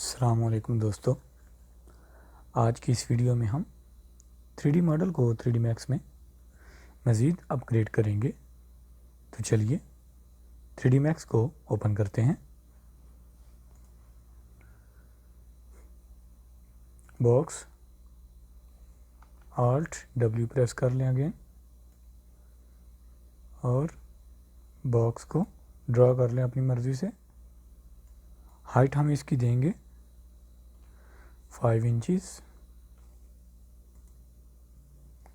अस्सलाम वालेकुम दोस्तों। आज की इस वीडियो में हम 3D मॉडल को 3D मैक्स में मज़ीद अपग्रेड करेंगे। तो चलिए 3D मैक्स को ओपन करते हैं। बॉक्स Alt W प्रेस कर लें अगेन और बॉक्स को ड्रॉ कर लें अपनी मर्ज़ी से। हाइट हम इसकी देंगे 5 inches.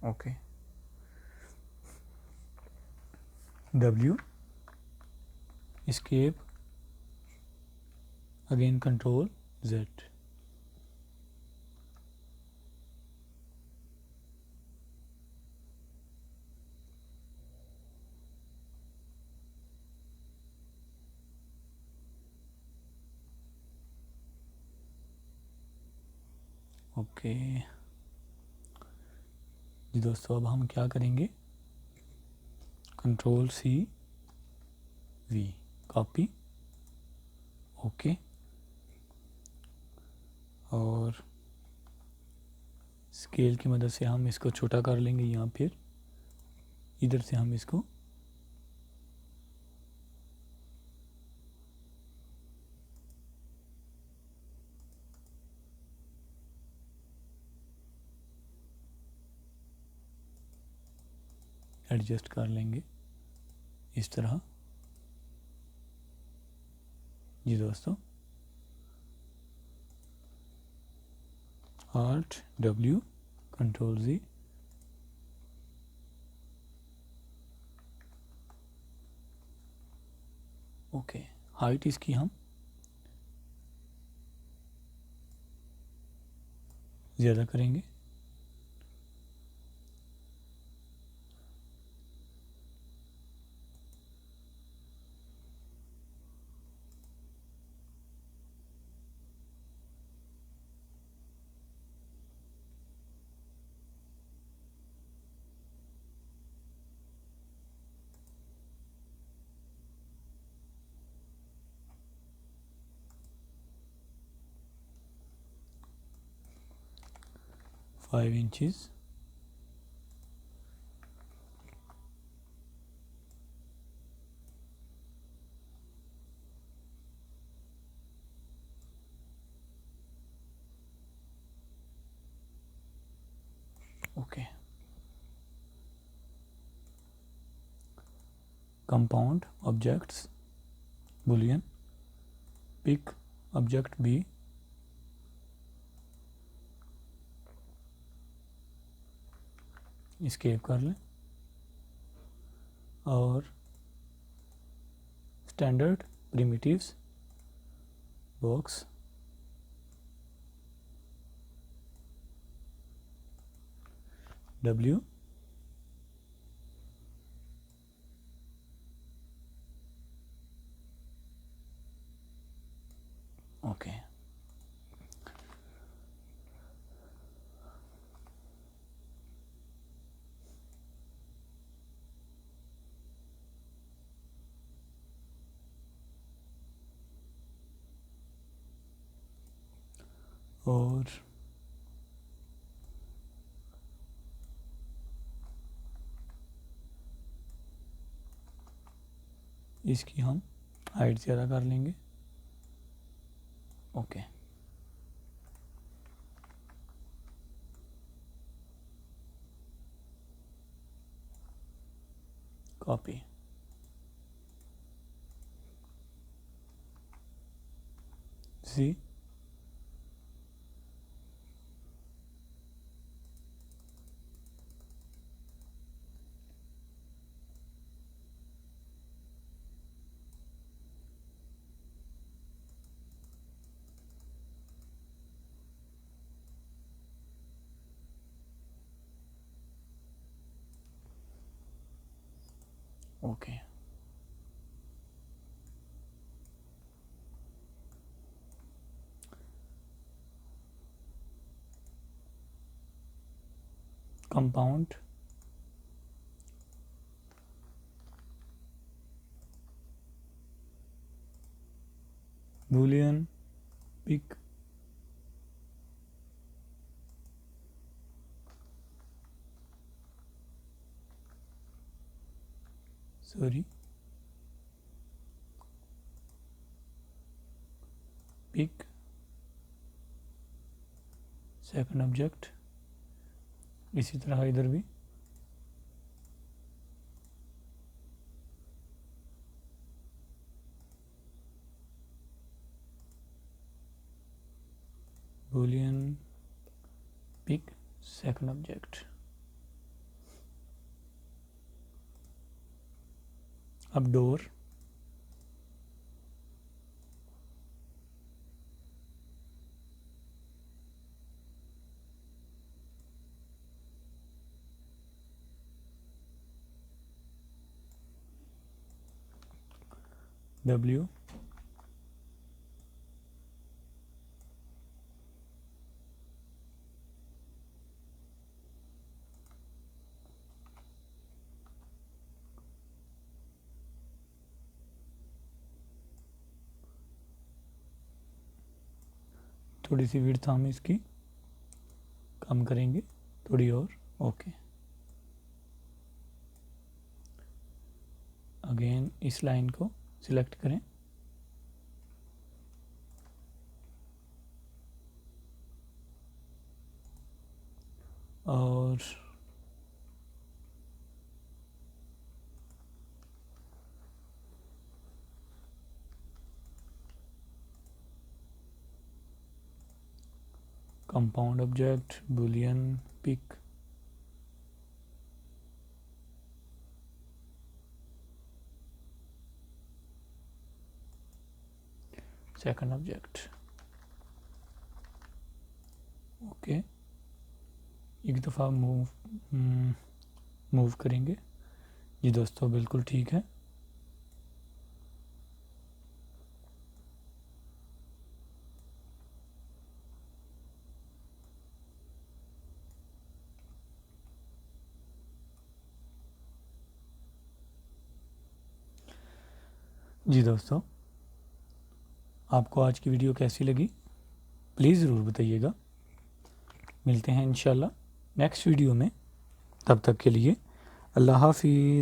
Okay, W escape again control Z। Okay जी दोस्तों, अब हम क्या करेंगे, control C V copy. Okay, और स्केल की मदद से हम इसको छोटा कर लेंगे या फिर इधर से हम इसको एडजस्ट कर लेंगे इस तरह। जी दोस्तों, Alt W control Z। Okay, height इसकी हम ज़्यादा करेंगे। Five inches. Okay, compound objects Boolean pick object B, escape कर लें और standard primitives box W। Okay, और इसकी हम हाइट ज़्यादा कर लेंगे। Okay, copy. C okay, compound Boolean pick pick second object, इसी तरह इधर भी boolean pick second object। अब डोर, W थोड़ी सी विड्थ हम इसकी कम करेंगे, थोड़ी और। ओके, अगेन इस लाइन को सिलेक्ट करें, और compound object boolean pick second object. Okay, एक दफ़ा मूव करेंगे। जी दोस्तों, बिल्कुल ठीक है। जी दोस्तों, आपको आज की वीडियो कैसी लगी प्लीज़ ज़रूर बताइएगा। मिलते हैं इंशाल्लाह नेक्स्ट वीडियो में, तब तक के लिए अल्लाह हाफिज़।